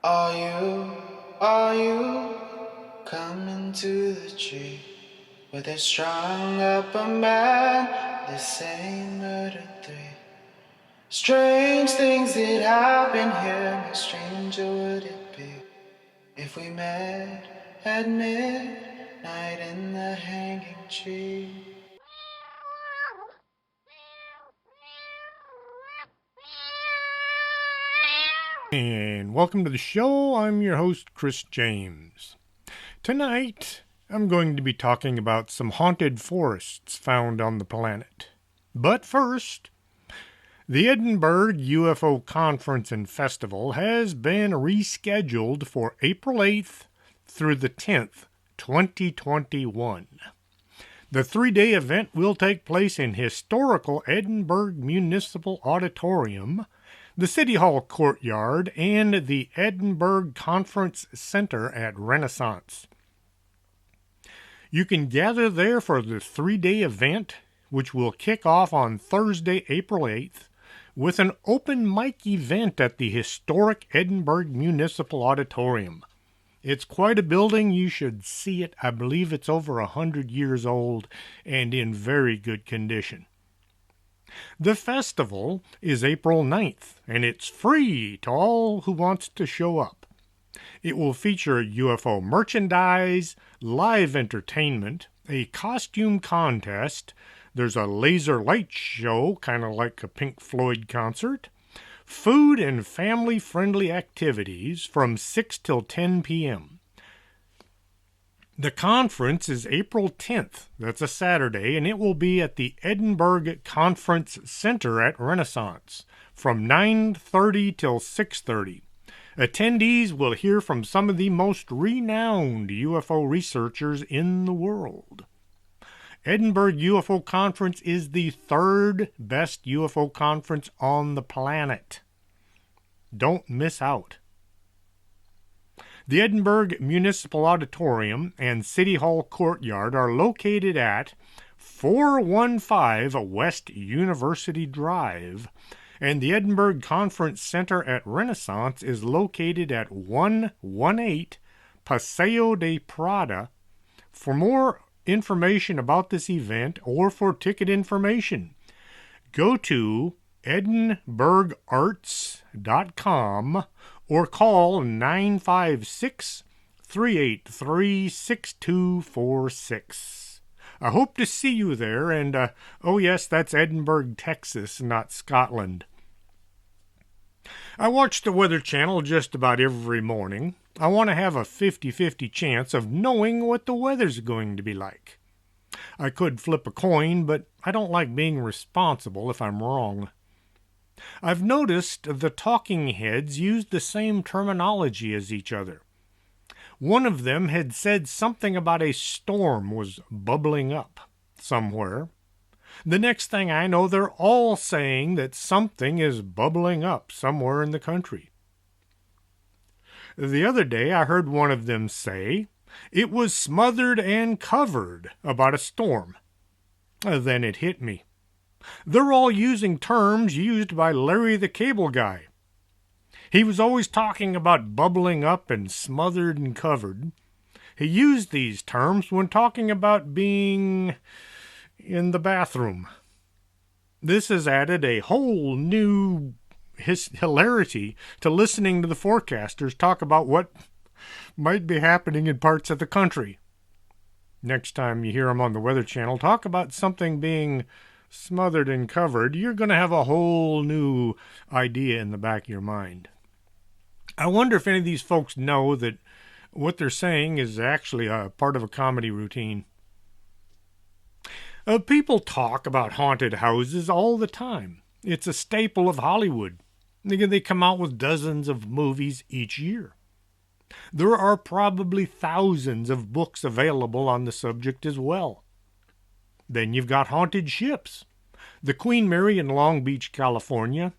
Are you coming to the tree where they strung up a man? They say murder three. Strange things that happen here. How stranger would it be if we met at midnight in the hanging tree? And welcome to the show. I'm your host, Chris James. Tonight, I'm going to be talking about some haunted forests found on the planet. But first, the Edinburgh UFO Conference and Festival has been rescheduled for April 8th through the 10th, 2021. The three-day event will take place in historical Edinburgh Municipal Auditorium, the City Hall Courtyard, and the Edinburgh Conference Centre at Renaissance. You can gather there for the three-day event, which will kick off on Thursday, April 8th, with an open mic event at the historic Edinburgh Municipal Auditorium. It's quite a building. You should see it. I believe it's over 100 years old and in very good condition. The festival is April 9th, and it's free to all who wants to show up. It will feature UFO merchandise, live entertainment, a costume contest, there's a laser light show, kind of like a Pink Floyd concert, food and family-friendly activities from 6 till 10 p.m. The conference is April 10th, that's a Saturday, and it will be at the Edinburgh Conference Centre at Renaissance from 9:30 till 6:30. Attendees will hear from some of the most renowned UFO researchers in the world. Edinburgh UFO Conference is the third best UFO conference on the planet. Don't miss out. The Edinburgh Municipal Auditorium and City Hall Courtyard are located at 415 West University Drive, and the Edinburgh Conference Centre at Renaissance is located at 118 Paseo de Prada. For more information about this event or for ticket information, go to edinburgharts.com or call 956-383-6246. I hope to see you there, and oh yes, that's Edinburgh, Texas, not Scotland. I watch the Weather Channel just about every morning. I want to have a 50-50 chance of knowing what the weather's going to be like. I could flip a coin, but I don't like being responsible if I'm wrong. I've noticed the talking heads use the same terminology as each other. One of them had said something about a storm was bubbling up somewhere. The next thing I know, they're all saying that something is bubbling up somewhere in the country. The other day I heard one of them say it was smothered and covered about a storm. Then it hit me. They're all using terms used by Larry the Cable Guy. He was always talking about bubbling up and smothered and covered. He used these terms when talking about being in the bathroom. This has added a whole new hilarity to listening to the forecasters talk about what might be happening in parts of the country. Next time you hear them on the Weather Channel talk about something being smothered and covered, you're going to have a whole new idea in the back of your mind. I wonder if any of these folks know that what they're saying is actually a part of a comedy routine. People talk about haunted houses all the time. It's a staple of Hollywood. They come out with dozens of movies each year. There are probably thousands of books available on the subject as well. Then you've got haunted ships. The Queen Mary in Long Beach, California.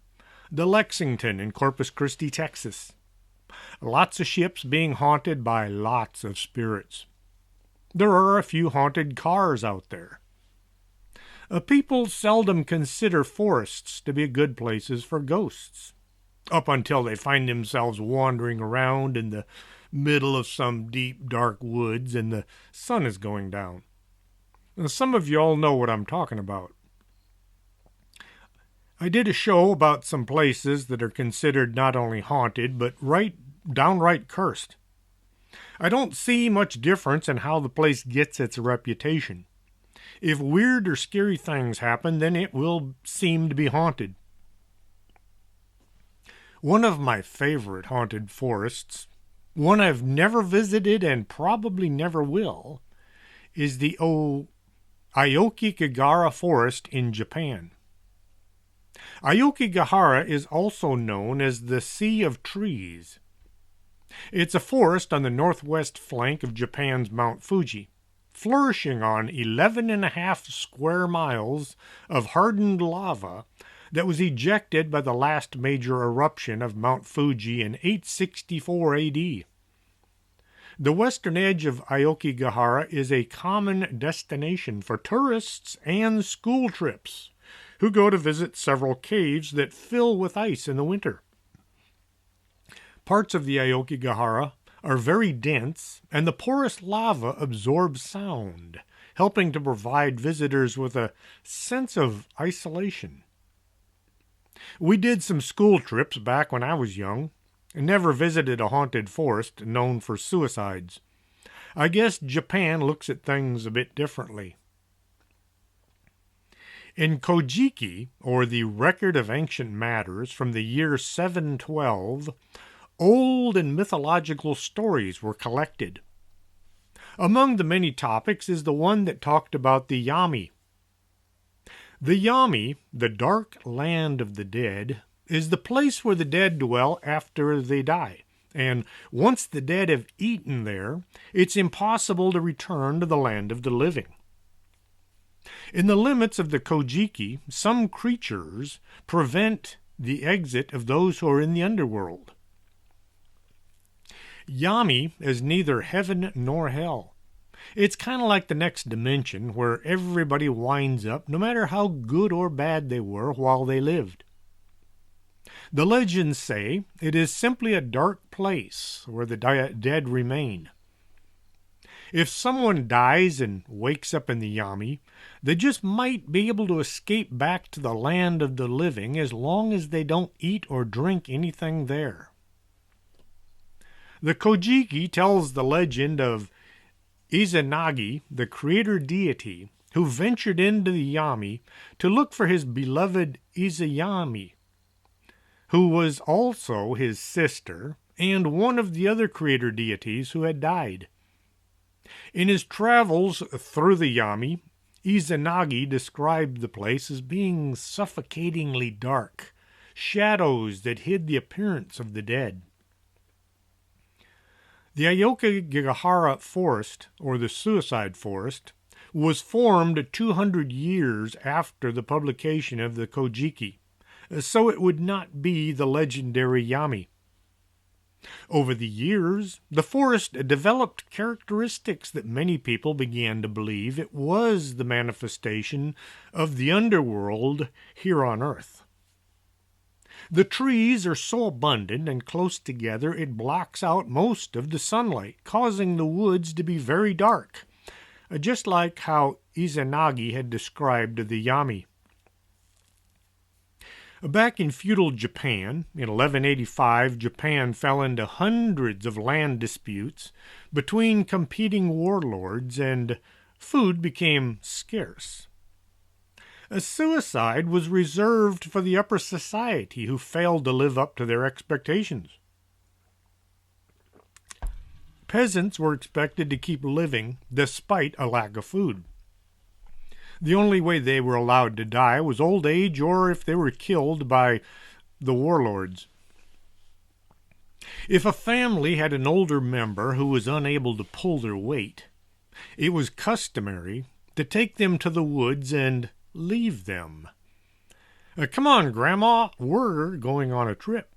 The Lexington in Corpus Christi, Texas. Lots of ships being haunted by lots of spirits. There are a few haunted cars out there. People seldom consider forests to be good places for ghosts. up until they find themselves wandering around in the middle of some deep, dark woods and the sun is going down. Now, some of you all know what I'm talking about. I did a show about some places that are considered not only haunted, but downright cursed. I don't see much difference in how the place gets its reputation. If weird or scary things happen, then it will seem to be haunted. One of my favorite haunted forests, one I've never visited and probably never will, is the Aokigahara Forest in Japan. Aokigahara is also known as the Sea of Trees. It's a forest on the northwest flank of Japan's Mount Fuji, flourishing on 11.5 square miles of hardened lava that was ejected by the last major eruption of Mount Fuji in 864 AD. The western edge of Aokigahara is a common destination for tourists and school trips who go to visit several caves that fill with ice in the winter. Parts of the Aokigahara are very dense, and the porous lava absorbs sound, helping to provide visitors with a sense of isolation. We did some school trips back when I was young, and never visited a haunted forest known for suicides. I guess Japan looks at things a bit differently. In Kojiki, or the Record of Ancient Matters from the year 712, old and mythological stories were collected. Among the many topics is the one that talked about the Yami. The Yami, the dark land of the dead, is the place where the dead dwell after they die, and once the dead have eaten there, it's impossible to return to the land of the living. In the limits of the Kojiki, some creatures prevent the exit of those who are in the underworld. Yami is neither heaven nor hell. It's kind of like the next dimension where everybody winds up no matter how good or bad they were while they lived. The legends say it is simply a dark place where the dead remain. If someone dies and wakes up in the Yami, they just might be able to escape back to the land of the living as long as they don't eat or drink anything there. The Kojiki tells the legend of Izanagi, the creator deity, who ventured into the Yami to look for his beloved Izayami, who was also his sister and one of the other creator deities who had died. In his travels through the Yami, Izanagi described the place as being suffocatingly dark, shadows that hid the appearance of the dead. The Aokigahara Forest, or the Suicide Forest, was formed 200 years after the publication of the Kojiki, so it would not be the legendary Yami. Over the years, the forest developed characteristics that many people began to believe it was the manifestation of the underworld here on Earth. The trees are so abundant and close together it blocks out most of the sunlight, causing the woods to be very dark, just like how Izanagi had described the Yami. Back in feudal Japan, in 1185, Japan fell into hundreds of land disputes between competing warlords, and food became scarce. A suicide was reserved for the upper society who failed to live up to their expectations. Peasants were expected to keep living despite a lack of food. The only way they were allowed to die was old age or if they were killed by the warlords. If a family had an older member who was unable to pull their weight, it was customary to take them to the woods and leave them. Come on, Grandma, we're going on a trip.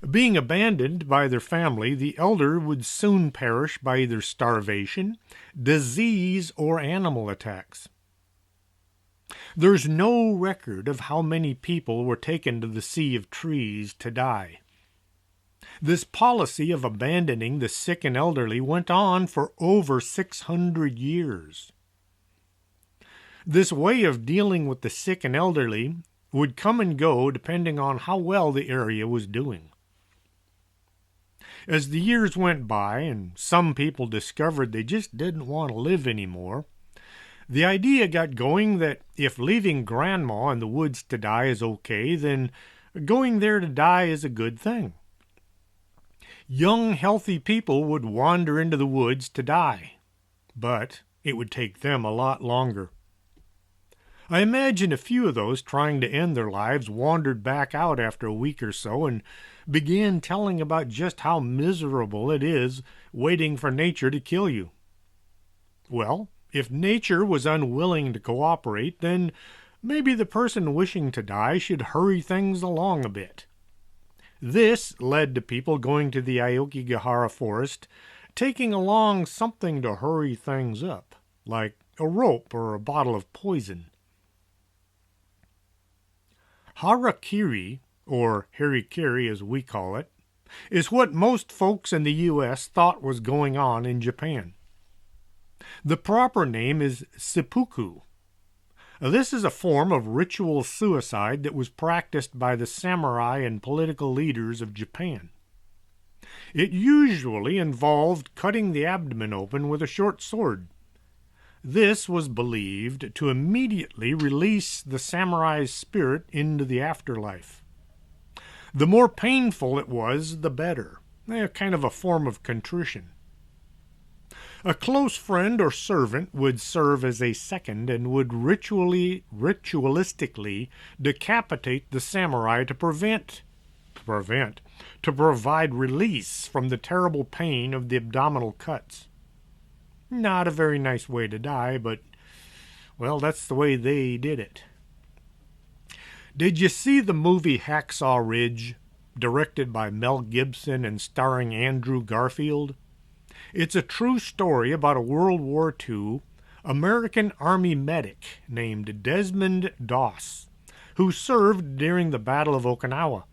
Being abandoned by their family, the elder would soon perish by either starvation, disease, or animal attacks. There's no record of how many people were taken to the Sea of Trees to die. This policy of abandoning the sick and elderly went on for over 600 years. This way of dealing with the sick and elderly would come and go depending on how well the area was doing. As the years went by and some people discovered they just didn't want to live anymore, the idea got going that if leaving Grandma in the woods to die is okay, then going there to die is a good thing. Young, healthy people would wander into the woods to die, but it would take them a lot longer. I imagine a few of those trying to end their lives wandered back out after a week or so and began telling about just how miserable it is waiting for nature to kill you. Well, if nature was unwilling to cooperate, then maybe the person wishing to die should hurry things along a bit. This led to people going to the Aokigahara Forest, taking along something to hurry things up, like a rope or a bottle of poison. Harakiri, or harikiri as we call it, is what most folks in the U.S. thought was going on in Japan. The proper name is Seppuku. This is a form of ritual suicide that was practiced by the samurai and political leaders of Japan. It usually involved cutting the abdomen open with a short sword. This was believed to immediately release the samurai's spirit into the afterlife. The more painful it was, the better, kind of a form of contrition. A close friend or servant would serve as a second and would ritualistically decapitate the samurai to provide release from the terrible pain of the abdominal cuts. Not a very nice way to die, but, well, that's the way they did it. Did you see the movie Hacksaw Ridge, directed by Mel Gibson and starring Andrew Garfield? It's a true story about a World War II American Army medic named Desmond Doss, who served during the Battle of Okinawa.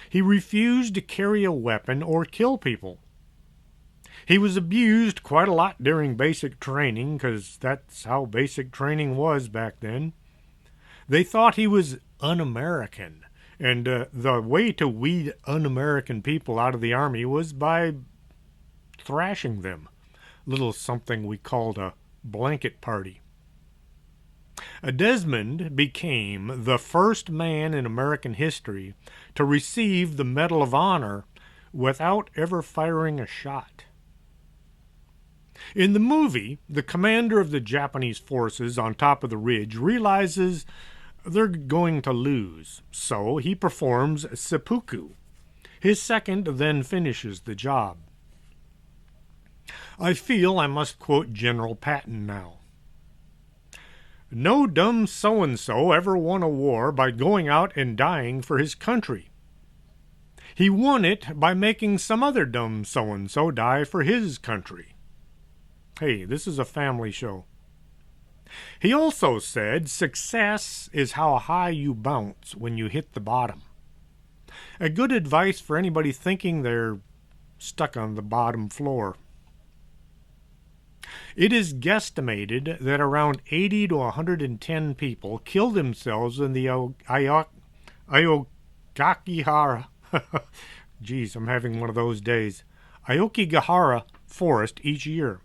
He refused to carry a weapon or kill people. He was abused quite a lot during basic training, because that's how basic training was back then. They thought he was un-American, and the way to weed un-American people out of the Army was by thrashing them. Little something we called a blanket party. Desmond became the first man in American history to receive the Medal of Honor without ever firing a shot. In the movie, the commander of the Japanese forces on top of the ridge realizes they're going to lose, so he performs seppuku. His second then finishes the job. I feel I must quote General Patton now. No dumb so-and-so ever won a war by going out and dying for his country. He won it by making some other dumb so-and-so die for his country. Hey, this is a family show. He also said success is how high you bounce when you hit the bottom. A good advice for anybody thinking they're stuck on the bottom floor. It is guesstimated that around 80 to 110 people killed themselves in the Aokigahara geez, I'm having one of those days. Aokigahara Forest each year.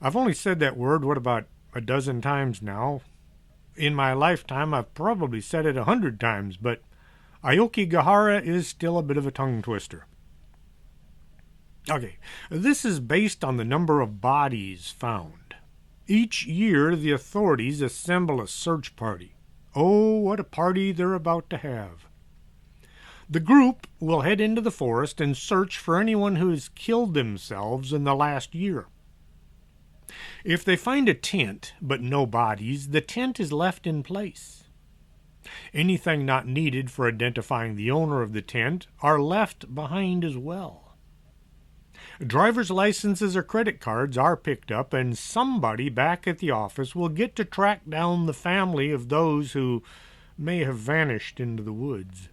I've only said that word, about a dozen times now. In my lifetime, I've probably said it 100 times, but Aokigahara is still a bit of a tongue twister. Okay, this is based on the number of bodies found. Each year, the authorities assemble a search party. Oh, what a party they're about to have. The group will head into the forest and search for anyone who has killed themselves in the last year. If they find a tent, but no bodies, the tent is left in place. Anything not needed for identifying the owner of the tent are left behind as well. Driver's licenses or credit cards are picked up, and somebody back at the office will get to track down the family of those who may have vanished into the woods.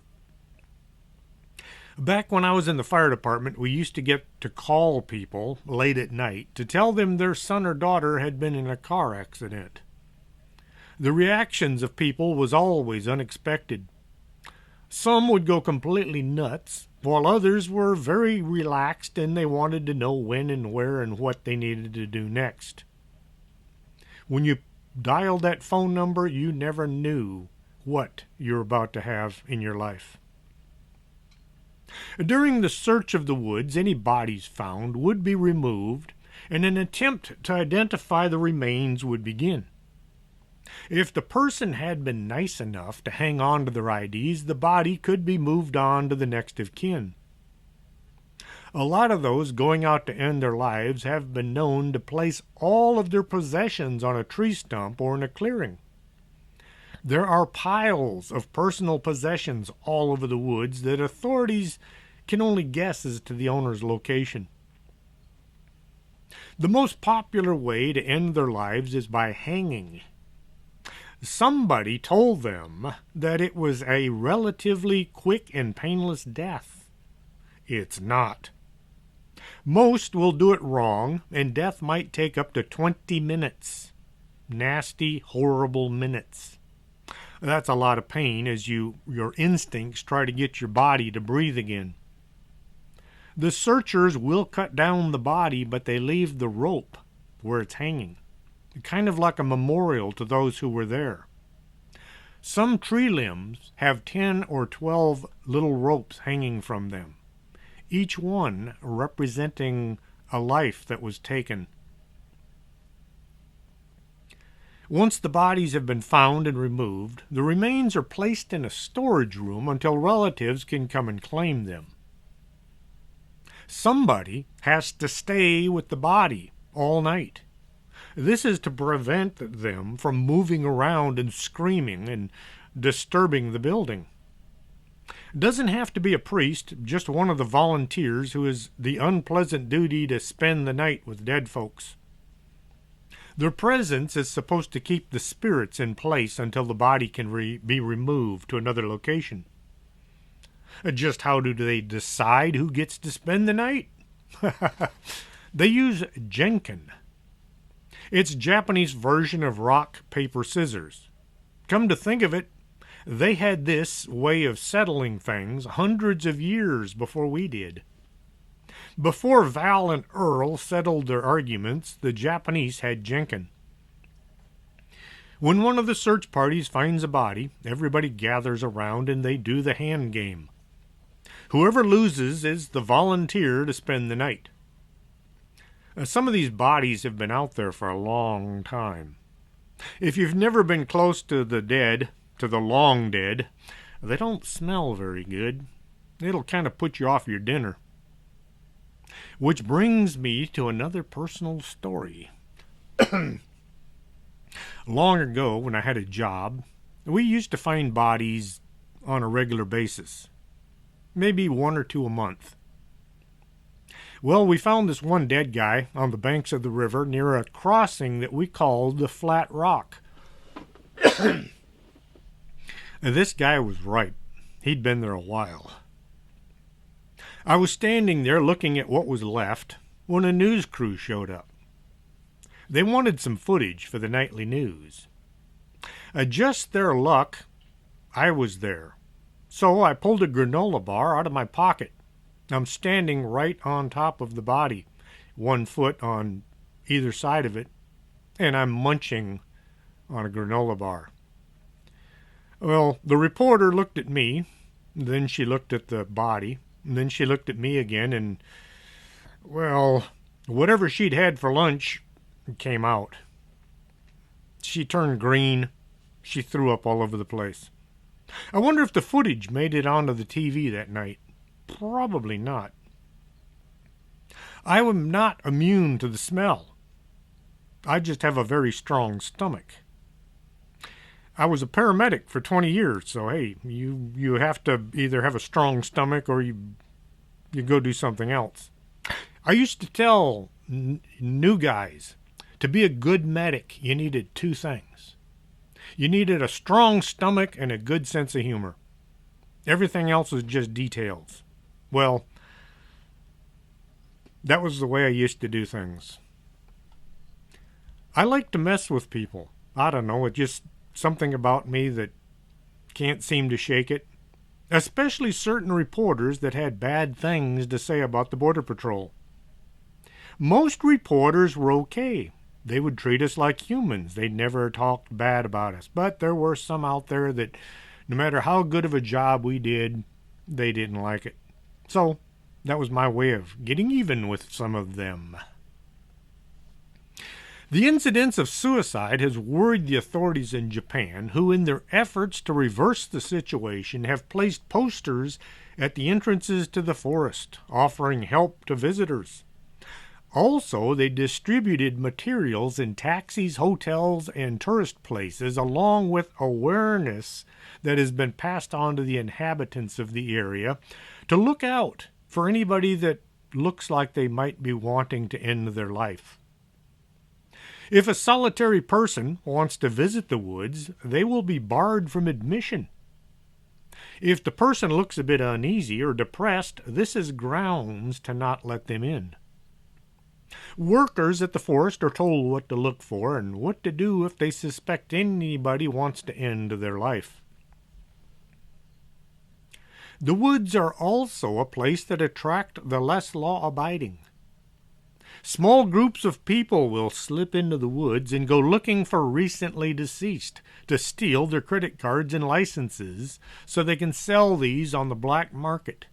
Back when I was in the fire department, we used to get to call people late at night to tell them their son or daughter had been in a car accident. The reactions of people was always unexpected. Some would go completely nuts, while others were very relaxed and they wanted to know when and where and what they needed to do next. When you dialed that phone number, you never knew what you're about to have in your life. During the search of the woods, any bodies found would be removed, and an attempt to identify the remains would begin. If the person had been nice enough to hang on to their IDs, the body could be moved on to the next of kin. A lot of those going out to end their lives have been known to place all of their possessions on a tree stump or in a clearing. There are piles of personal possessions all over the woods that authorities can only guess as to the owner's location. The most popular way to end their lives is by hanging. Somebody told them that it was a relatively quick and painless death. It's not. Most will do it wrong, and death might take up to 20 minutes. Nasty, horrible minutes. That's a lot of pain as your instincts try to get your body to breathe again. The searchers will cut down the body, but they leave the rope where it's hanging, kind of like a memorial to those who were there. Some tree limbs have 10 or 12 little ropes hanging from them, each one representing a life that was taken. Once the bodies have been found and removed, the remains are placed in a storage room until relatives can come and claim them. Somebody has to stay with the body all night. This is to prevent them from moving around and screaming and disturbing the building. It doesn't have to be a priest, just one of the volunteers who has the unpleasant duty to spend the night with dead folks. Their presence is supposed to keep the spirits in place until the body can be removed to another location. Just how do they decide who gets to spend the night? They use jenkin. It's a Japanese version of rock, paper, scissors. Come to think of it, they had this way of settling things hundreds of years before we did. Before Val and Earl settled their arguments, the Japanese had jenkin. When one of the search parties finds a body, everybody gathers around and they do the hand game. Whoever loses is the volunteer to spend the night. Some of these bodies have been out there for a long time. If you've never been close to the dead, to the long dead, they don't smell very good. It'll kind of put you off your dinner. Which brings me to another personal story. Long ago, when I had a job, we used to find bodies on a regular basis. Maybe 1 or 2 a month. Well, we found this one dead guy on the banks of the river near a crossing that we called the Flat Rock. This guy was right. He'd been there a while. I was standing there looking at what was left when a news crew showed up. They wanted some footage for the nightly news. Just their luck, I was there. So I pulled a granola bar out of my pocket. I'm standing right on top of the body, 1 foot on either side of it, and I'm munching on a granola bar. Well, the reporter looked at me, then she looked at the body, and then she looked at me again, and, well, whatever she'd had for lunch came out. She turned green. She threw up all over the place. I wonder if the footage made it onto the TV that night. Probably not. I am not immune to the smell. I just have a very strong stomach. I was a paramedic for 20 years, so hey, you have to either have a strong stomach or you go do something else. I used to tell new guys, to be a good medic, you needed two things. You needed a strong stomach and a good sense of humor. Everything else was just details. Well, that was the way I used to do things. I like to mess with people. I don't know, it's just something about me that can't seem to shake it. Especially certain reporters that had bad things to say about the Border Patrol. Most reporters were okay. They would treat us like humans. They never talked bad about us. But there were some out there that, no matter how good of a job we did, they didn't like it. So, that was my way of getting even with some of them. The incidence of suicide has worried the authorities in Japan, who, in their efforts to reverse the situation, have placed posters at the entrances to the forest, offering help to visitors. Also, they distributed materials in taxis, hotels, and tourist places, along with awareness that has been passed on to the inhabitants of the area to look out for anybody that looks like they might be wanting to end their life. If a solitary person wants to visit the woods, they will be barred from admission. If the person looks a bit uneasy or depressed, this is grounds to not let them in. Workers at the forest are told what to look for and what to do if they suspect anybody wants to end their life. The woods are also a place that attract the less law-abiding. Small groups of people will slip into the woods and go looking for recently deceased to steal their credit cards and licenses so they can sell these on the black market.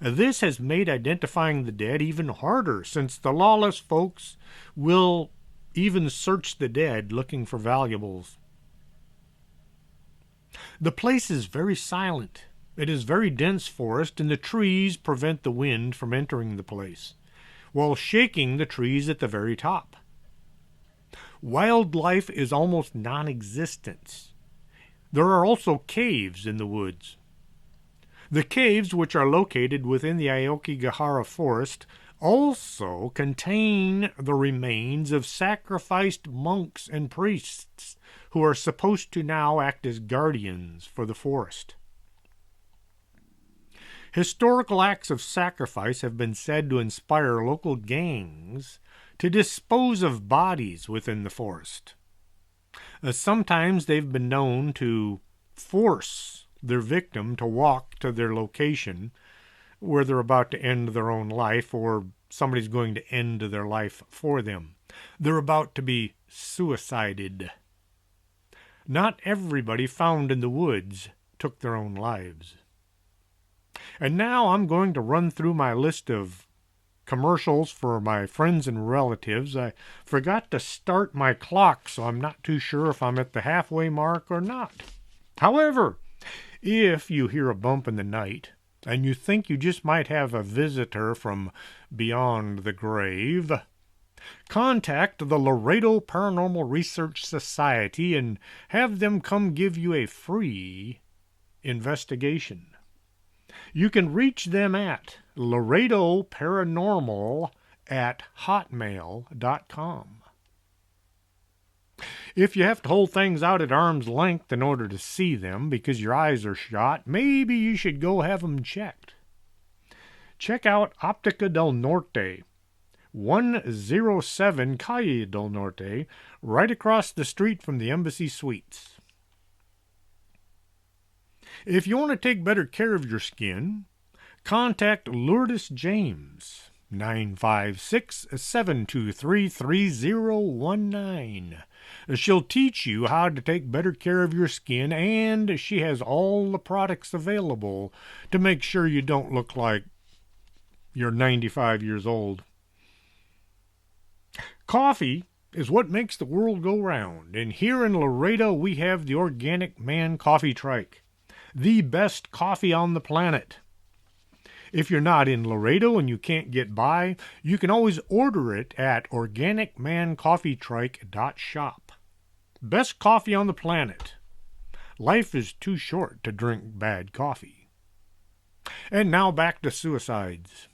This has made identifying the dead even harder, since the lawless folks will even search the dead looking for valuables. The place is very silent. It is very dense forest, and the trees prevent the wind from entering the place, while shaking the trees at the very top. Wildlife is almost non-existent. There are also caves in the woods. The caves, which are located within the Aokigahara Forest, also contain the remains of sacrificed monks and priests who are supposed to now act as guardians for the forest. Historical acts of sacrifice have been said to inspire local gangs to dispose of bodies within the forest. Sometimes they've been known to force their victim to walk to their location where they're about to end their own life, or somebody's going to end their life for them. They're about to be suicided. Not everybody found in the woods took their own lives. And now I'm going to run through my list of commercials for my friends and relatives. I forgot to start my clock, so I'm not too sure if I'm at the halfway mark or not. However, if you hear a bump in the night, and you think you just might have a visitor from beyond the grave, contact the Laredo Paranormal Research Society and have them come give you a free investigation. You can reach them at laredoparanormal@hotmail.com. If you have to hold things out at arm's length in order to see them because your eyes are shot, maybe you should go have them checked. Check out Optica del Norte, 107 Calle del Norte, right across the street from the Embassy Suites. If you want to take better care of your skin, contact Lourdes James, 956-723-3019. She'll teach you how to take better care of your skin, and she has all the products available to make sure you don't look like you're 95 years old. Coffee is what makes the world go round, and here in Laredo we have the Organic Man Coffee Trike, the best coffee on the planet. If you're not in Laredo and you can't get by, you can always order it at organicmancoffeetrike.shop. Best coffee on the planet. Life is too short to drink bad coffee. And now back to suicides.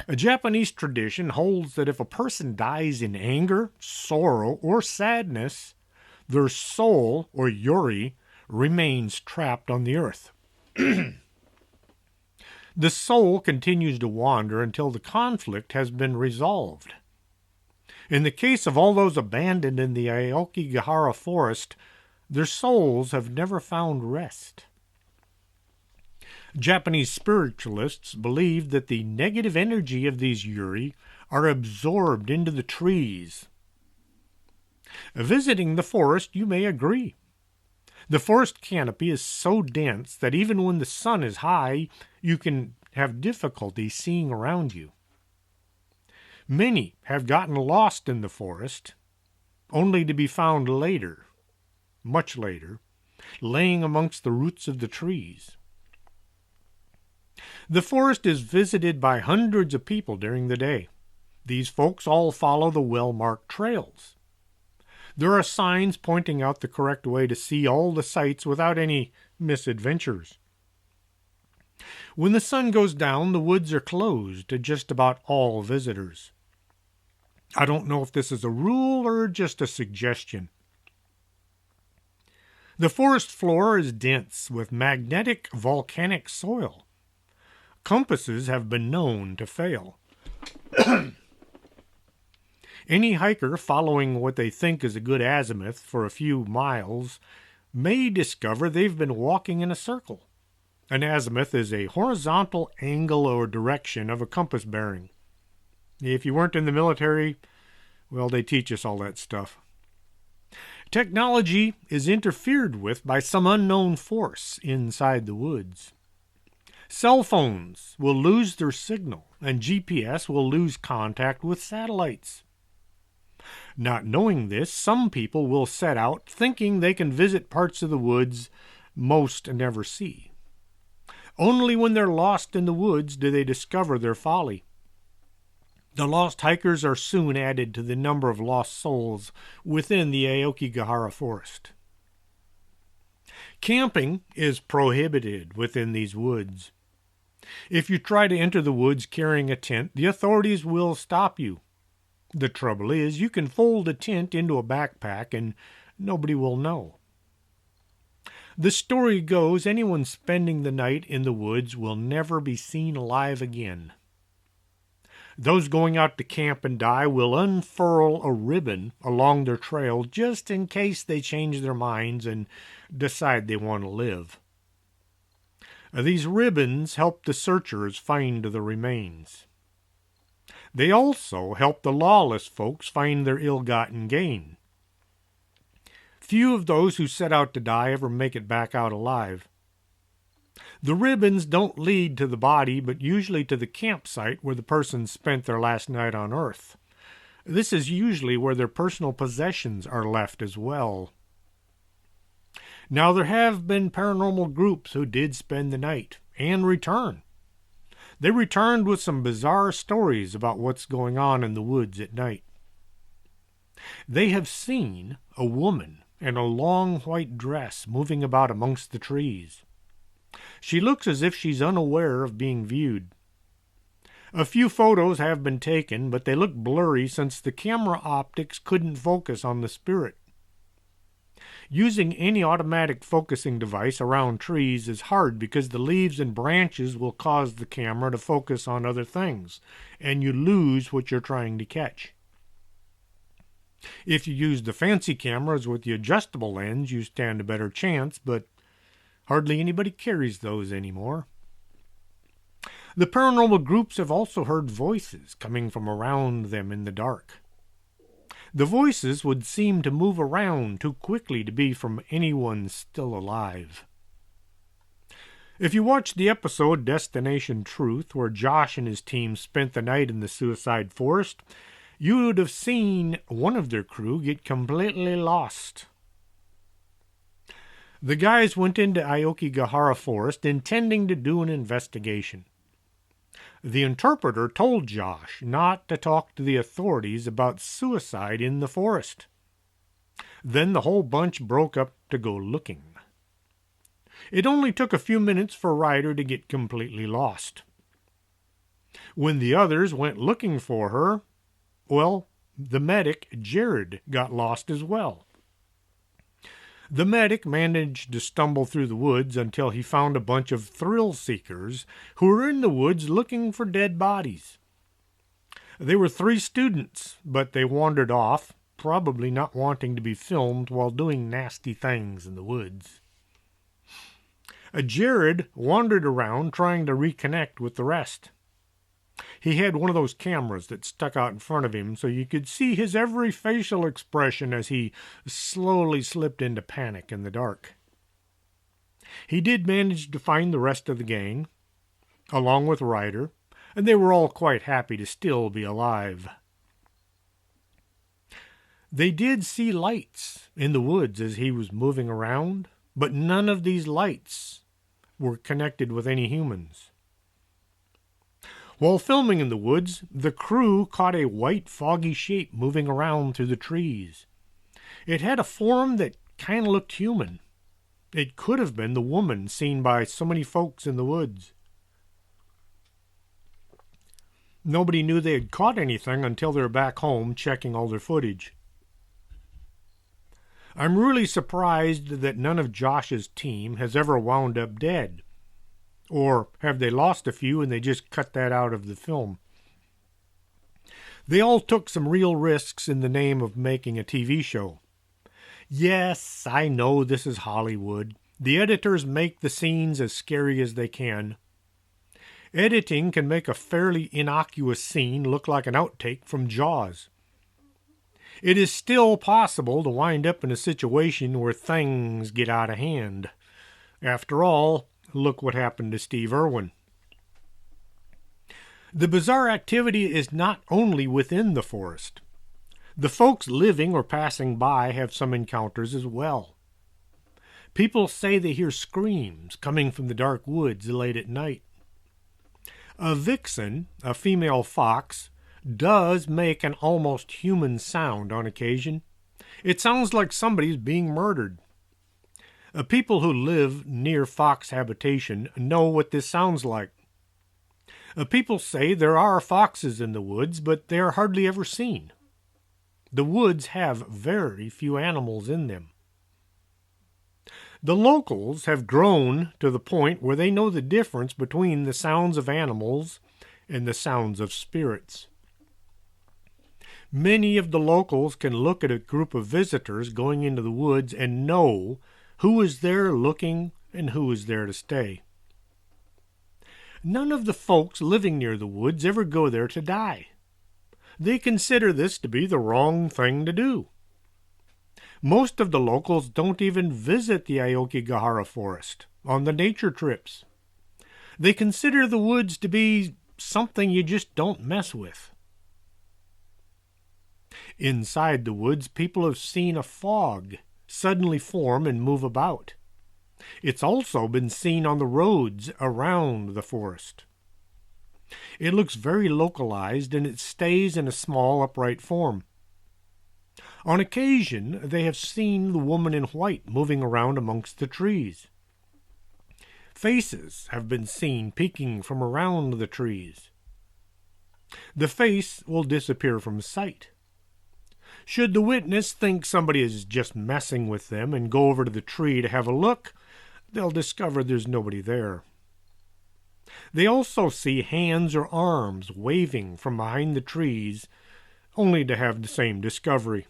A Japanese tradition holds that if a person dies in anger, sorrow, or sadness, their soul, or yuri, remains trapped on the earth. The soul continues to wander until the conflict has been resolved. In the case of all those abandoned in the Aokigahara Forest, their souls have never found rest. Japanese spiritualists believe that the negative energy of these yuri are absorbed into the trees. Visiting the forest, you may agree. The forest canopy is so dense that even when the sun is high, you can have difficulty seeing around you. Many have gotten lost in the forest, only to be found later, much later, laying amongst the roots of the trees. The forest is visited by hundreds of people during the day. These folks all follow the well-marked trails. There are signs pointing out the correct way to see all the sights without any misadventures. When the sun goes down, the woods are closed to just about all visitors. I don't know if this is a rule or just a suggestion. The forest floor is dense with magnetic volcanic soil. Compasses have been known to fail. Any hiker following what they think is a good azimuth for a few miles may discover they've been walking in a circle. An azimuth is a horizontal angle or direction of a compass bearing. If you weren't in the military, well, they teach us all that stuff. Technology is interfered with by some unknown force inside the woods. Cell phones will lose their signal, and GPS will lose contact with satellites. Not knowing this, some people will set out thinking they can visit parts of the woods most never see. Only when they're lost in the woods do they discover their folly. The lost hikers are soon added to the number of lost souls within the Aokigahara Forest. Camping is prohibited within these woods. If you try to enter the woods carrying a tent, the authorities will stop you. The trouble is, you can fold a tent into a backpack and nobody will know. The story goes anyone spending the night in the woods will never be seen alive again. Those going out to camp and die will unfurl a ribbon along their trail just in case they change their minds and decide they want to live. These ribbons help the searchers find the remains. They also help the lawless folks find their ill-gotten gain. Few of those who set out to die ever make it back out alive. The ribbons don't lead to the body, but usually to the campsite where the person spent their last night on Earth. This is usually where their personal possessions are left as well. Now, there have been paranormal groups who did spend the night and return. They returned with some bizarre stories about what's going on in the woods at night. They have seen a woman in a long white dress moving about amongst the trees. She looks as if she's unaware of being viewed. A few photos have been taken, but they look blurry since the camera optics couldn't focus on the spirit. Using any automatic focusing device around trees is hard because the leaves and branches will cause the camera to focus on other things, and you lose what you're trying to catch. If you use the fancy cameras with the adjustable lens, you stand a better chance, but hardly anybody carries those anymore. The paranormal groups have also heard voices coming from around them in the dark. The voices would seem to move around too quickly to be from anyone still alive. If you watched the episode Destination Truth, where Josh and his team spent the night in the suicide forest, you would have seen one of their crew get completely lost. The guys went into Aokigahara Forest intending to do an investigation. The interpreter told Josh not to talk to the authorities about suicide in the forest. Then the whole bunch broke up to go looking. It only took a few minutes for Ryder to get completely lost. When the others went looking for her, well, the medic, Jared, got lost as well. The medic managed to stumble through the woods until he found a bunch of thrill seekers who were in the woods looking for dead bodies. They were 3 students, but they wandered off, probably not wanting to be filmed while doing nasty things in the woods. Jared wandered around trying to reconnect with the rest. He had one of those cameras that stuck out in front of him so you could see his every facial expression as he slowly slipped into panic in the dark. He did manage to find the rest of the gang, along with Ryder, and they were all quite happy to still be alive. They did see lights in the woods as he was moving around, but none of these lights were connected with any humans. While filming in the woods, the crew caught a white foggy shape moving around through the trees. It had a form that kind of looked human. It could have been the woman seen by so many folks in the woods. Nobody knew they had caught anything until they were back home checking all their footage. I'm really surprised that none of Josh's team has ever wound up dead. Or have they lost a few and they just cut that out of the film? They all took some real risks in the name of making a TV show. Yes, I know this is Hollywood. The editors make the scenes as scary as they can. Editing can make a fairly innocuous scene look like an outtake from Jaws. It is still possible to wind up in a situation where things get out of hand. After all, look what happened to Steve Irwin. The bizarre activity is not only within the forest. The folks living or passing by have some encounters as well. People say they hear screams coming from the dark woods late at night. A vixen, a female fox, does make an almost human sound on occasion. It sounds like somebody's being murdered. People who live near fox habitation know what this sounds like. People say there are foxes in the woods, but they are hardly ever seen. The woods have very few animals in them. The locals have grown to the point where they know the difference between the sounds of animals and the sounds of spirits. Many of the locals can look at a group of visitors going into the woods and know who is there looking and who is there to stay. None of the folks living near the woods ever go there to die. They consider this to be the wrong thing to do. Most of the locals don't even visit the Aokigahara Forest on the nature trips. They consider the woods to be something you just don't mess with. Inside the woods, people have seen a fog suddenly form and move about. It's also been seen on the roads around the forest. It looks very localized and it stays in a small upright form. On occasion, they have seen the woman in white moving around amongst the trees. Faces have been seen peeking from around the trees. The face will disappear from sight. Should the witness think somebody is just messing with them and go over to the tree to have a look, they'll discover there's nobody there. They also see hands or arms waving from behind the trees, only to have the same discovery.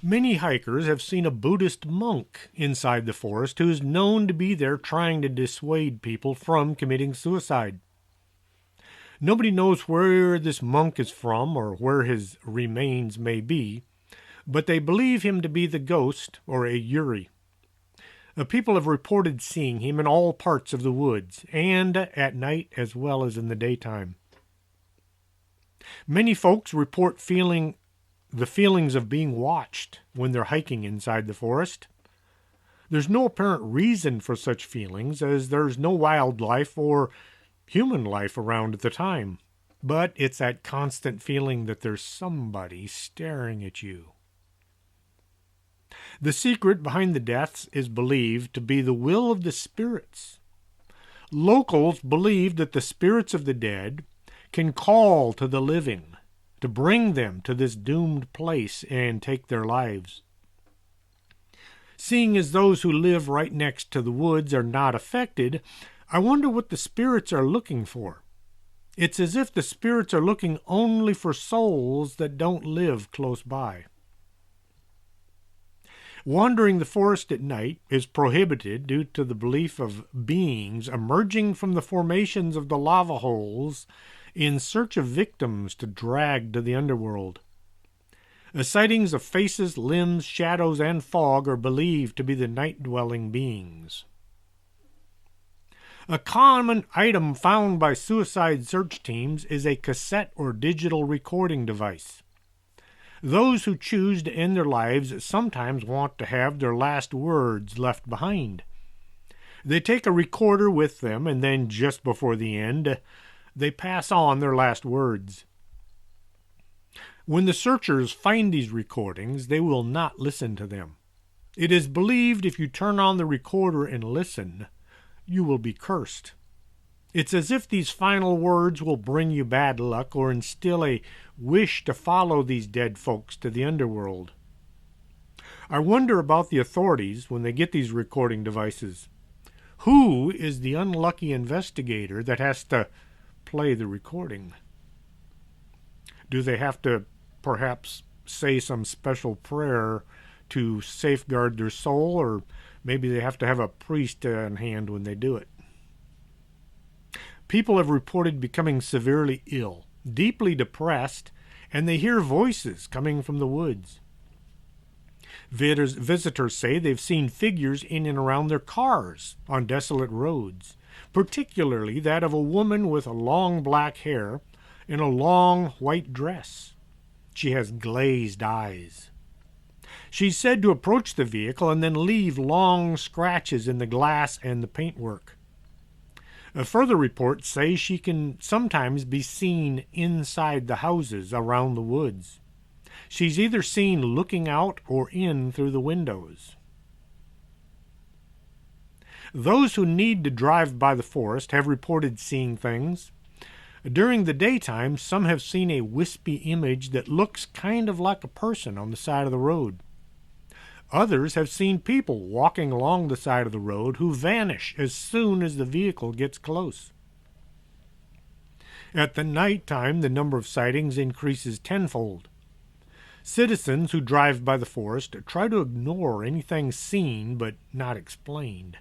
Many hikers have seen a Buddhist monk inside the forest who is known to be there trying to dissuade people from committing suicide. Nobody knows where this monk is from or where his remains may be, but they believe him to be the ghost or a Yuri. People have reported seeing him in all parts of the woods, and at night as well as in the daytime. Many folks report feeling the feelings of being watched when they're hiking inside the forest. There's no apparent reason for such feelings, as there's no wildlife or human life around at the time, but it's that constant feeling that there's somebody staring at you. The secret behind the deaths is believed to be the will of the spirits. Locals believe that the spirits of the dead can call to the living to bring them to this doomed place and take their lives. Seeing as those who live right next to the woods are not affected, I wonder what the spirits are looking for. It's as if the spirits are looking only for souls that don't live close by. Wandering the forest at night is prohibited due to the belief of beings emerging from the formations of the lava holes in search of victims to drag to the underworld. The sightings of faces, limbs, shadows, and fog are believed to be the night-dwelling beings. A common item found by suicide search teams is a cassette or digital recording device. Those who choose to end their lives sometimes want to have their last words left behind. They take a recorder with them, and then just before the end, they pass on their last words. When the searchers find these recordings, they will not listen to them. It is believed if you turn on the recorder and listen, you will be cursed. It's as if these final words will bring you bad luck or instill a wish to follow these dead folks to the underworld. I wonder about the authorities when they get these recording devices. Who is the unlucky investigator that has to play the recording? Do they have to perhaps say some special prayer to safeguard their soul, or maybe they have to have a priest on hand when they do it? People have reported becoming severely ill, deeply depressed, and they hear voices coming from the woods. Visitors say they've seen figures in and around their cars on desolate roads, particularly that of a woman with long black hair and a long white dress. She has glazed eyes. She's said to approach the vehicle and then leave long scratches in the glass and the paintwork. Further reports say she can sometimes be seen inside the houses around the woods. She's either seen looking out or in through the windows. Those who need to drive by the forest have reported seeing things. During the daytime, some have seen a wispy image that looks kind of like a person on the side of the road. Others have seen people walking along the side of the road who vanish as soon as the vehicle gets close. At the night time, the number of sightings increases tenfold. Citizens who drive by the forest try to ignore anything seen but not explained.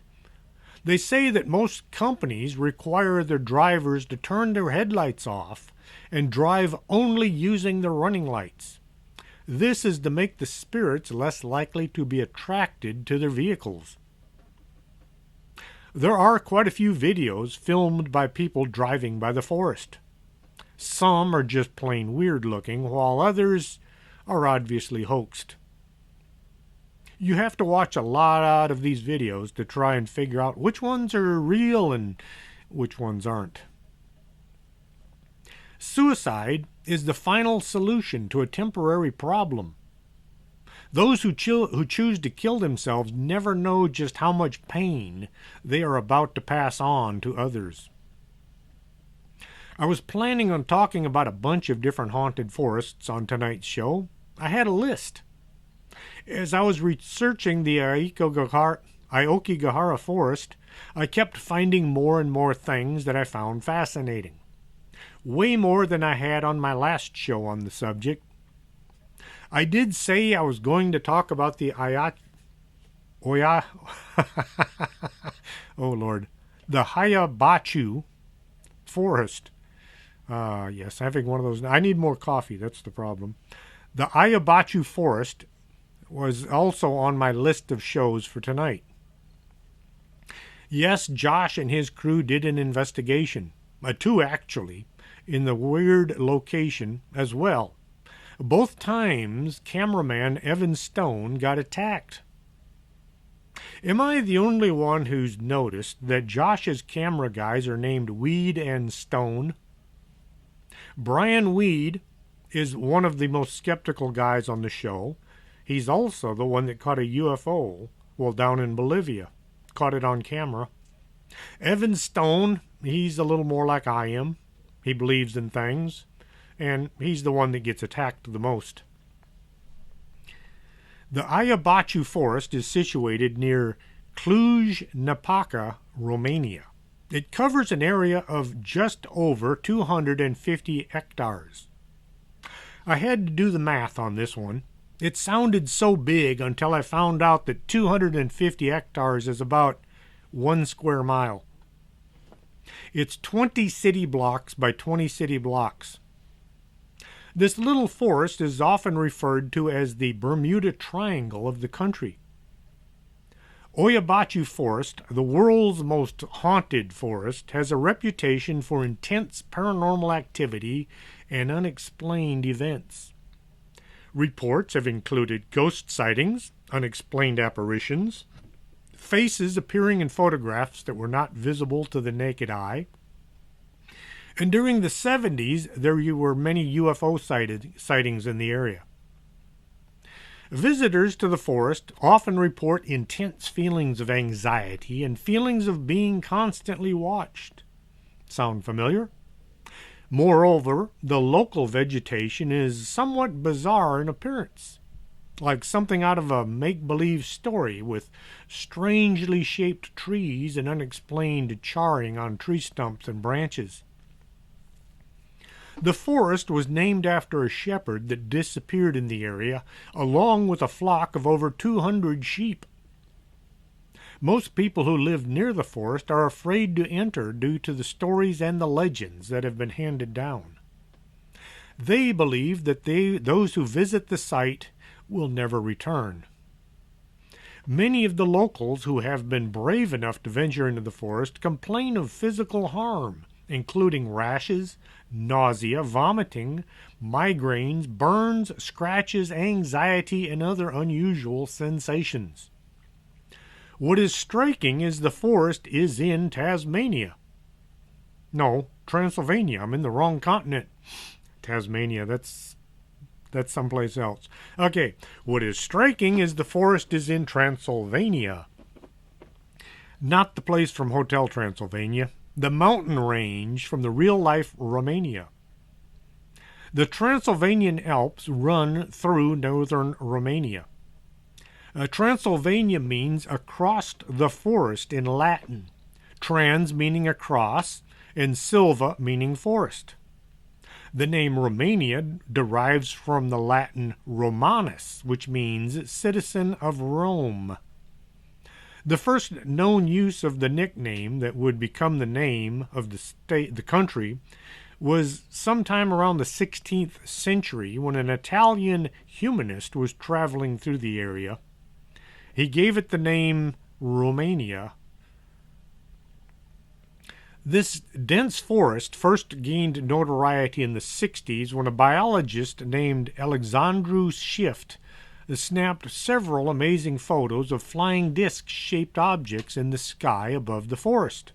They say that most companies require their drivers to turn their headlights off and drive only using their running lights. This is to make the spirits less likely to be attracted to their vehicles. There are quite a few videos filmed by people driving by the forest. Some are just plain weird looking, while others are obviously hoaxed. You have to watch a lot of these videos to try and figure out which ones are real and which ones aren't. Suicide is the final solution to a temporary problem. Those who choose to kill themselves never know just how much pain they are about to pass on to others. I was planning on talking about a bunch of different haunted forests on tonight's show. I had a list. As I was researching the Aokigahara Forest, I kept finding more and more things that I found fascinating. Way more than I had on my last show on the subject. I did say I was going to talk about the the Hayabachu Forest. Yes, having one of those. I need more coffee, that's the problem. The Oyabachu Forest was also on my list of shows for tonight. Yes, Josh and his crew did an investigation, two actually, in the weird location as well. Both times, cameraman Evan Stone got attacked. Am I the only one who's noticed that Josh's camera guys are named Weed and Stone? Brian Weed is one of the most skeptical guys on the show. He's also the one that caught a UFO while down in Bolivia. Caught it on camera. Evan Stone, he's a little more like I am. He believes in things, and he's the one that gets attacked the most. The Oyabachu Forest is situated near Cluj-Napoca, Romania. It covers an area of just over 250 hectares. I had to do the math on this one. It sounded so big until I found out that 250 hectares is about 1 square mile. It's 20 city blocks by 20 city blocks. This little forest is often referred to as the Bermuda Triangle of the country. Oyabachu Forest, the world's most haunted forest, has a reputation for intense paranormal activity and unexplained events. Reports have included ghost sightings, unexplained apparitions, faces appearing in photographs that were not visible to the naked eye. And during the 70s, there were many UFO sightings in the area. Visitors to the forest often report intense feelings of anxiety and feelings of being constantly watched. Sound familiar? Moreover, the local vegetation is somewhat bizarre in appearance, like something out of a make-believe story with strangely shaped trees and unexplained charring on tree stumps and branches. The forest was named after a shepherd that disappeared in the area, along with a flock of over 200 sheep. Most people who live near the forest are afraid to enter due to the stories and the legends that have been handed down. They believe that those who visit the site will never return. Many of the locals who have been brave enough to venture into the forest complain of physical harm, including rashes, nausea, vomiting, migraines, burns, scratches, anxiety, and other unusual sensations. What is striking is the forest is in Tasmania. No, Transylvania. I'm in the wrong continent. Tasmania, that's someplace else. Okay, what is striking is the forest is in Transylvania. Not the place from Hotel Transylvania. The mountain range from the real-life Romania. The Transylvanian Alps run through northern Romania. Transylvania means across the forest in Latin, trans meaning across, and silva meaning forest. The name Romania derives from the Latin Romanus, which means citizen of Rome. The first known use of the nickname that would become the name of the country, was sometime around the 16th century when an Italian humanist was traveling through the area. He gave it the name Romania. This dense forest first gained notoriety in the 60s when a biologist named Alexandru Shift snapped several amazing photos of flying disc-shaped objects in the sky above the forest.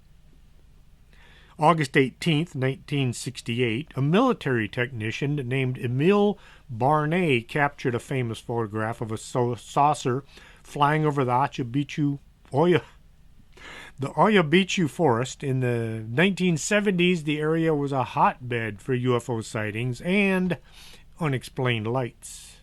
August 18, 1968, a military technician named Emile Barnet captured a famous photograph of a saucer flying over the Oyabachu Forest. In the 1970s, the area was a hotbed for UFO sightings and unexplained lights.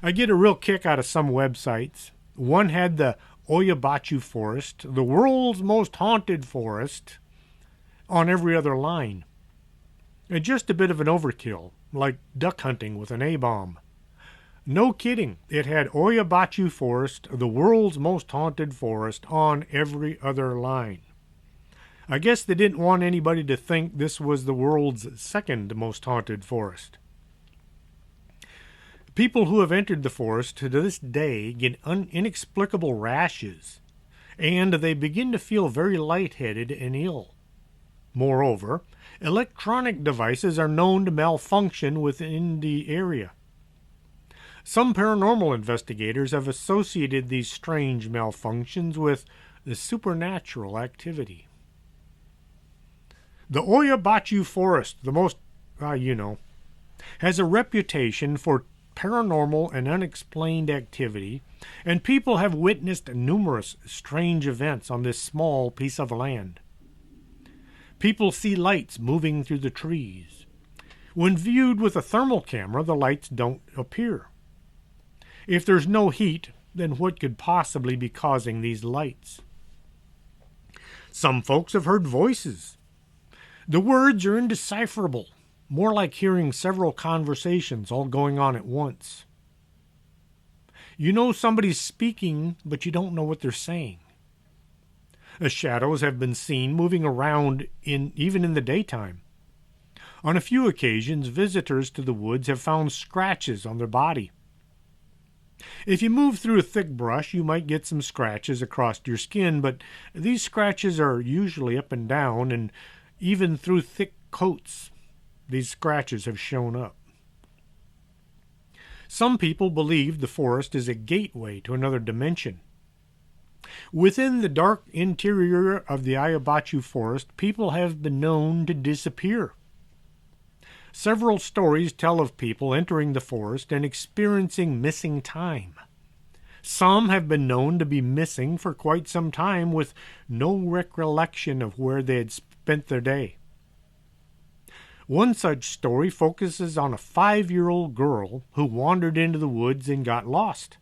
I get a real kick out of some websites. One had the Oyabachu Forest, the world's most haunted forest, on every other line. Just a bit of an overkill, like duck hunting with an A-bomb. No kidding, it had Oyabachu Forest, the world's most haunted forest, on every other line. I guess they didn't want anybody to think this was the world's second most haunted forest. People who have entered the forest to this day get inexplicable rashes, and they begin to feel very lightheaded and ill. Moreover, electronic devices are known to malfunction within the area. Some paranormal investigators have associated these strange malfunctions with the supernatural activity. The Oyabachu Forest, the most, has a reputation for paranormal and unexplained activity, and people have witnessed numerous strange events on this small piece of land. People see lights moving through the trees. When viewed with a thermal camera, the lights don't appear. If there's no heat, then what could possibly be causing these lights? Some folks have heard voices. The words are indecipherable, more like hearing several conversations all going on at once. You know somebody's speaking, but you don't know what they're saying. The shadows have been seen moving around even in the daytime. On a few occasions, visitors to the woods have found scratches on their body. If you move through a thick brush, you might get some scratches across your skin, but these scratches are usually up and down, and even through thick coats, these scratches have shown up. Some people believe the forest is a gateway to another dimension. Within the dark interior of the Oyabachu Forest, people have been known to disappear. Several stories tell of people entering the forest and experiencing missing time. Some have been known to be missing for quite some time with no recollection of where they had spent their day. One such story focuses on a 5-year-old girl who wandered into the woods and got lost.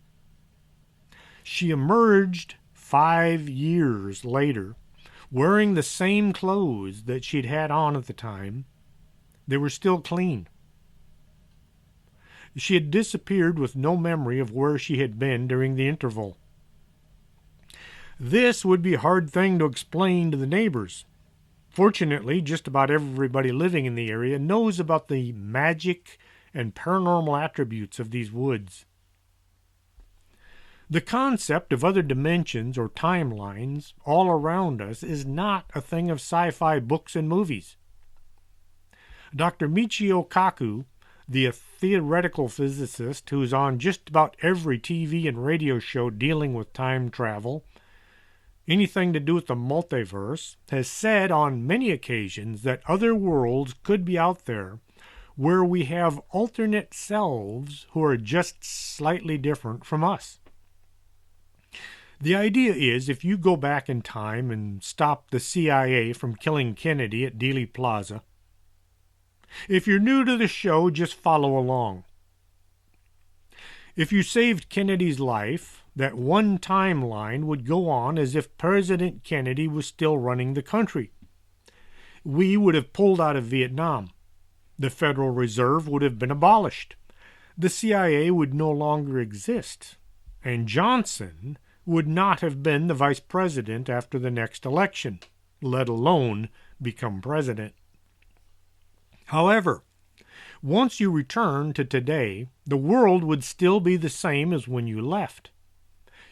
She emerged 5 years later, wearing the same clothes that she'd had on at the time. They were still clean. She had disappeared with no memory of where she had been during the interval. This would be a hard thing to explain to the neighbors. Fortunately, just about everybody living in the area knows about the magic and paranormal attributes of these woods. The concept of other dimensions or timelines all around us is not a thing of sci-fi books and movies. Dr. Michio Kaku, the theoretical physicist who is on just about every TV and radio show dealing with time travel, anything to do with the multiverse, has said on many occasions that other worlds could be out there where we have alternate selves who are just slightly different from us. The idea is if you go back in time and stop the CIA from killing Kennedy at Dealey Plaza. If you're new to the show, just follow along. If you saved Kennedy's life, that one timeline would go on as if President Kennedy was still running the country. We would have pulled out of Vietnam. The Federal Reserve would have been abolished. The CIA would no longer exist. And Johnson would not have been the vice president after the next election, let alone become president. However, once you return to today, the world would still be the same as when you left.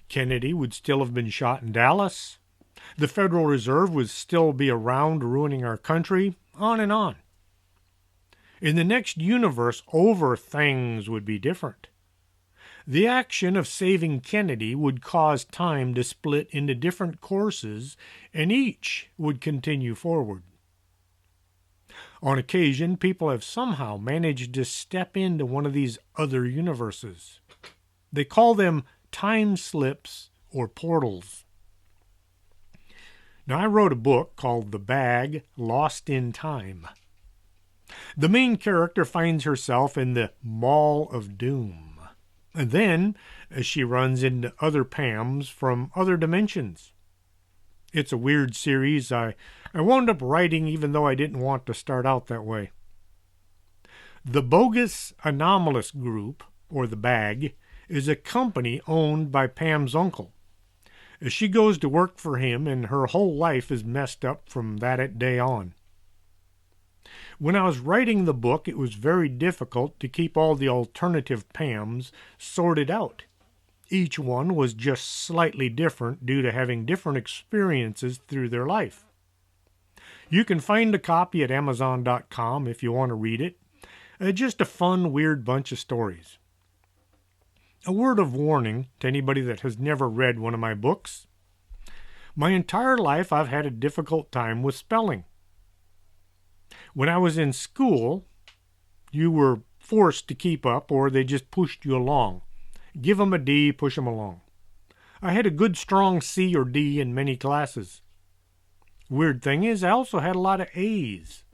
Kennedy would still have been shot in Dallas. The Federal Reserve would still be around ruining our country, on and on. In the next universe, things would be different. The action of saving Kennedy would cause time to split into different courses, and each would continue forward. On occasion, people have somehow managed to step into one of these other universes. They call them time slips or portals. Now, I wrote a book called The Bag Lost in Time. The main character finds herself in the Mall of Doom. And then she runs into other Pams from other dimensions. It's a weird series I wound up writing even though I didn't want to start out that way. The Bogus Anomalous Group, or the Bag, is a company owned by Pam's uncle. She goes to work for him and her whole life is messed up from that day on. When I was writing the book, it was very difficult to keep all the alternative Pams sorted out. Each one was just slightly different due to having different experiences through their life. You can find a copy at Amazon.com if you want to read it. Just a fun, weird bunch of stories. A word of warning to anybody that has never read one of my books. My entire life I've had a difficult time with spelling. When I was in school, you were forced to keep up or they just pushed you along. Give 'em a D, push 'em along. I had a good strong C or D in many classes. Weird thing is, I also had a lot of A's.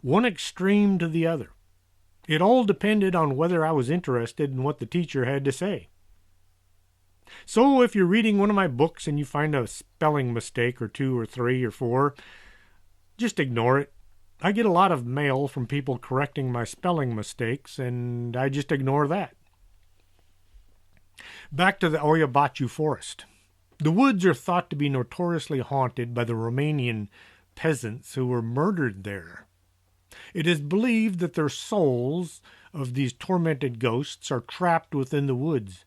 One extreme to the other. It all depended on whether I was interested in what the teacher had to say. So if you're reading one of my books and you find a spelling mistake or 2 or 3 or 4, just ignore it. I get a lot of mail from people correcting my spelling mistakes, and I just ignore that. Back to the Oyabachu Forest. The woods are thought to be notoriously haunted by the Romanian peasants who were murdered there. It is believed that their souls of these tormented ghosts are trapped within the woods.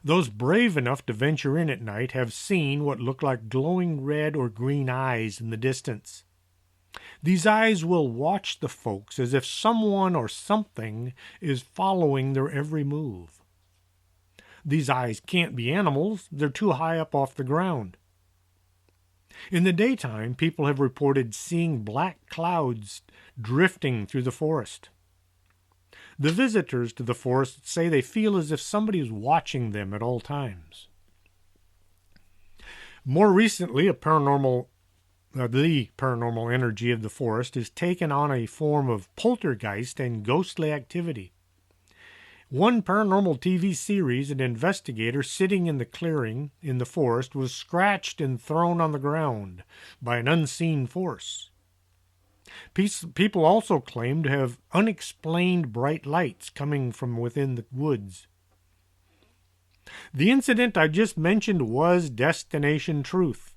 Those brave enough to venture in at night have seen what look like glowing red or green eyes in the distance. These eyes will watch the folks as if someone or something is following their every move. These eyes can't be animals, they're too high up off the ground. In the daytime, people have reported seeing black clouds drifting through the forest. The visitors to the forest say they feel as if somebody is watching them at all times. More recently, the paranormal energy of the forest has taken on a form of poltergeist and ghostly activity. One paranormal TV series, an investigator sitting in the clearing in the forest was scratched and thrown on the ground by an unseen force. People also claim to have unexplained bright lights coming from within the woods. The incident I just mentioned was Destination Truth.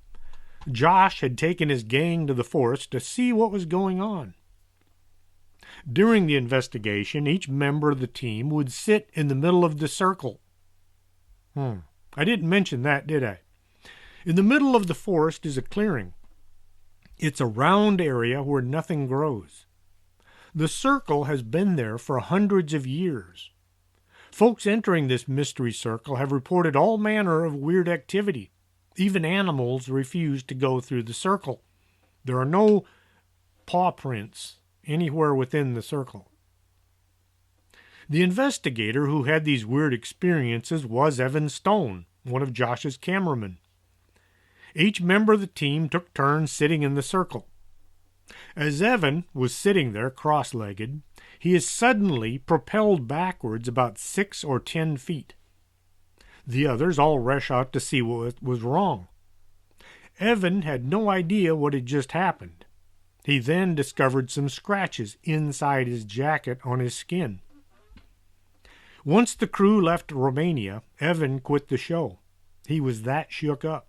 Josh had taken his gang to the forest to see what was going on. During the investigation, each member of the team would sit in the middle of the circle. I didn't mention that, did I? In the middle of the forest is a clearing. It's a round area where nothing grows. The circle has been there for hundreds of years. Folks entering this mystery circle have reported all manner of weird activity. Even animals refuse to go through the circle. There are no paw prints anywhere within the circle. The investigator who had these weird experiences was Evan Stone, one of Josh's cameramen. Each member of the team took turns sitting in the circle. As Evan was sitting there cross-legged, he is suddenly propelled backwards about 6 or 10 feet. The others all rush out to see what was wrong. Evan had no idea what had just happened. He then discovered some scratches inside his jacket on his skin. Once the crew left Romania, Evan quit the show. He was that shook up.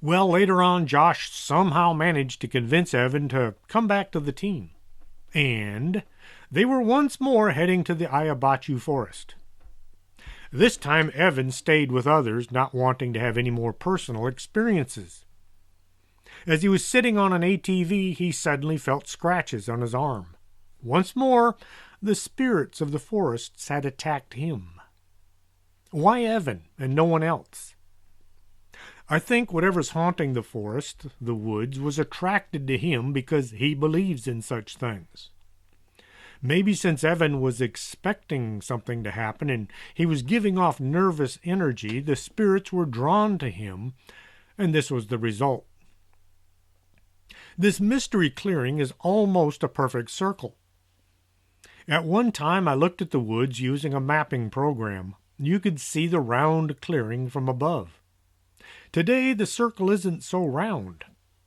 Well, later on, Josh somehow managed to convince Evan to come back to the team. And they were once more heading to the Hayabachu Forest. This time, Evan stayed with others, not wanting to have any more personal experiences. As he was sitting on an ATV, he suddenly felt scratches on his arm. Once more, the spirits of the forests had attacked him. Why Evan and no one else? I think whatever's haunting the forest, the woods, was attracted to him because he believes in such things. Maybe since Evan was expecting something to happen and he was giving off nervous energy, the spirits were drawn to him, and this was the result. This mystery clearing is almost a perfect circle. At one time I looked at the woods using a mapping program. You could see the round clearing from above. Today the circle isn't so round.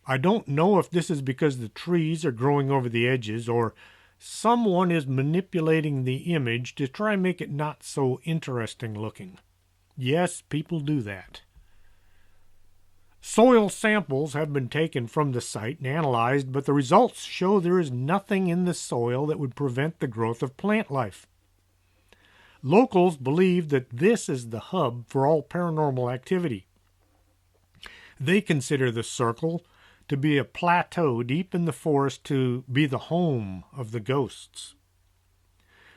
I don't know if this is because the trees are growing over the edges or someone is manipulating the image to try and make it not so interesting looking. Yes, people do that. Soil samples have been taken from the site and analyzed, but the results show there is nothing in the soil that would prevent the growth of plant life. Locals believe that this is the hub for all paranormal activity. They consider the circle to be a plateau deep in the forest to be the home of the ghosts.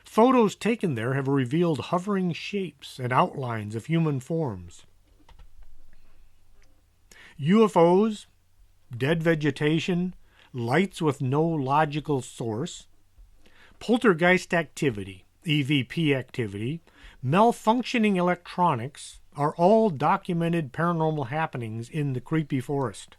Photos taken there have revealed hovering shapes and outlines of human forms. UFOs, dead vegetation, lights with no logical source, poltergeist activity, EVP activity, malfunctioning electronics are all documented paranormal happenings in the creepy forest.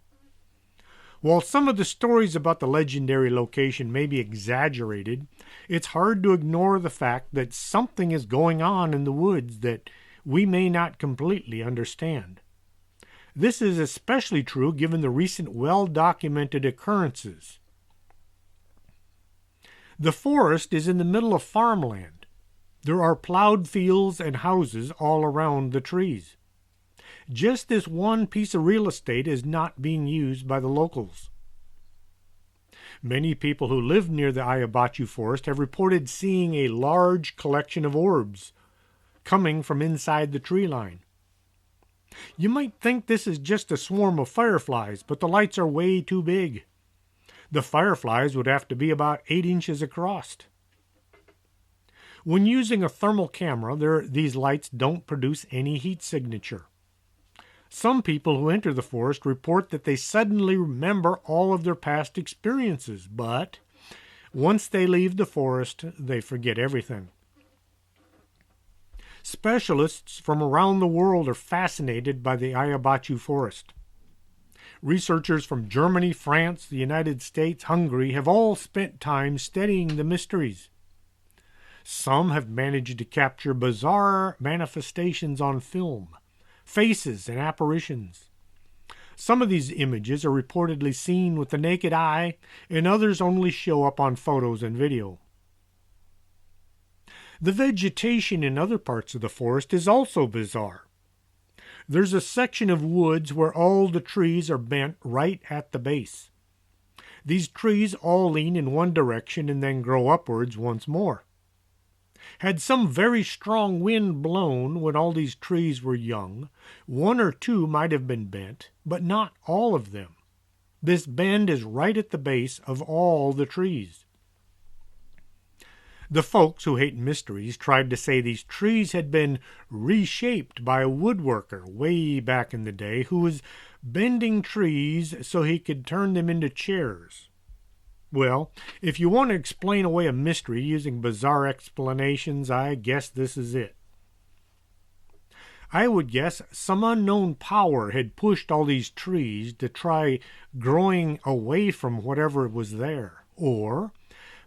While some of the stories about the legendary location may be exaggerated, it's hard to ignore the fact that something is going on in the woods that we may not completely understand. This is especially true given the recent well-documented occurrences. The forest is in the middle of farmland. There are plowed fields and houses all around the trees. Just this one piece of real estate is not being used by the locals. Many people who live near the Oyabachu Forest have reported seeing a large collection of orbs coming from inside the tree line. You might think this is just a swarm of fireflies, but the lights are way too big. The fireflies would have to be about 8 inches across. When using a thermal camera, these lights don't produce any heat signature. Some people who enter the forest report that they suddenly remember all of their past experiences, but once they leave the forest, they forget everything. Specialists from around the world are fascinated by the Hayabachu Forest. Researchers from Germany, France, the United States, Hungary have all spent time studying the mysteries. Some have managed to capture bizarre manifestations on film, faces and apparitions. Some of these images are reportedly seen with the naked eye, and others only show up on photos and video. The vegetation in other parts of the forest is also bizarre. There's a section of woods where all the trees are bent right at the base. These trees all lean in one direction and then grow upwards once more. Had some very strong wind blown when all these trees were young, one or two might have been bent, but not all of them. This bend is right at the base of all the trees. The folks who hate mysteries tried to say these trees had been reshaped by a woodworker way back in the day who was bending trees so he could turn them into chairs. Well, if you want to explain away a mystery using bizarre explanations, I guess this is it. I would guess some unknown power had pushed all these trees to try growing away from whatever was there. Or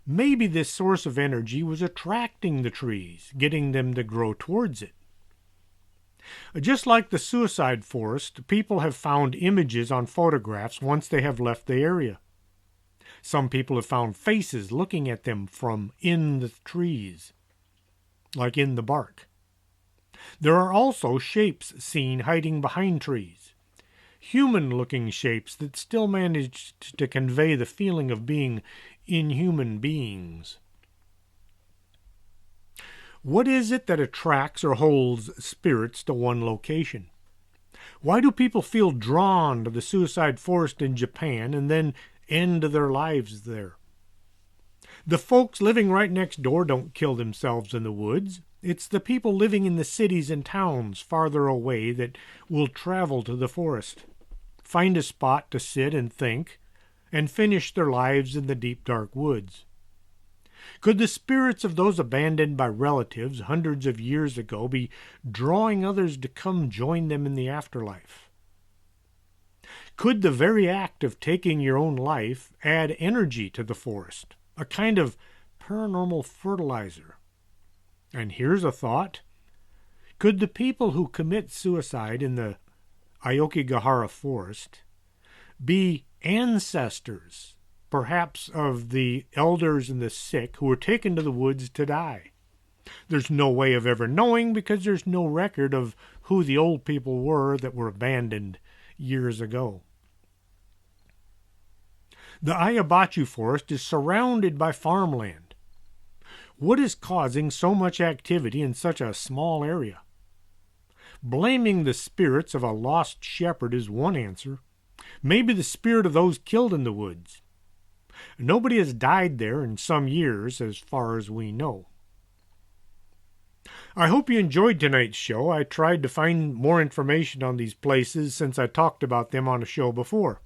maybe this source of energy was attracting the trees, getting them to grow towards it. Just like the suicide forest, people have found images on photographs once they have left the area. Some people have found faces looking at them from in the trees, like in the bark. There are also shapes seen hiding behind trees, human-looking shapes that still manage to convey the feeling of being inhuman beings. What is it that attracts or holds spirits to one location? Why do people feel drawn to the suicide forest in Japan and then end their lives there? The folks living right next door don't kill themselves in the woods. It's the people living in the cities and towns farther away that will travel to the forest, find a spot to sit and think, and finish their lives in the deep dark woods. Could the spirits of those abandoned by relatives hundreds of years ago be drawing others to come join them in the afterlife? Could the very act of taking your own life add energy to the forest, a kind of paranormal fertilizer? And here's a thought. Could the people who commit suicide in the Aokigahara Forest be ancestors, perhaps of the elders and the sick who were taken to the woods to die? There's no way of ever knowing because there's no record of who the old people were that were abandoned years ago. The Oyabachu Forest is surrounded by farmland. What is causing so much activity in such a small area? Blaming the spirits of a lost shepherd is one answer. Maybe the spirit of those killed in the woods. Nobody has died there in some years, as far as we know. I hope you enjoyed tonight's show. I tried to find more information on these places since I talked about them on a show before.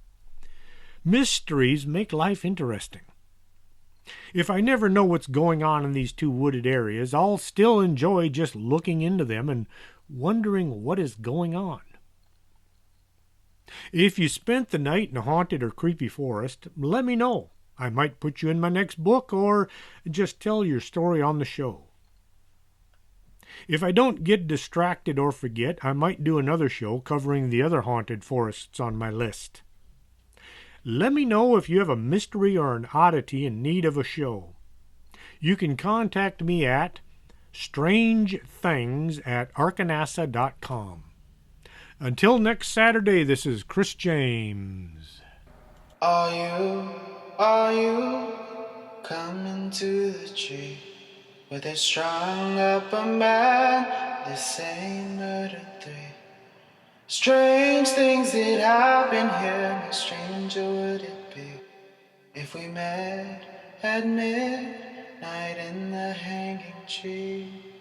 Mysteries make life interesting. If I never know what's going on in these two wooded areas, I'll still enjoy just looking into them and wondering what is going on. If you spent the night in a haunted or creepy forest, let me know. I might put you in my next book or just tell your story on the show. If I don't get distracted or forget, I might do another show covering the other haunted forests on my list. Let me know if you have a mystery or an oddity in need of a show. You can contact me at strangethings@arkanasa.com. Until next Saturday, this is Chris James. Are you coming to the tree where they strung up a man, they say murder three? Strange things that happen here, no stranger would it be if we met at midnight in the hanging tree.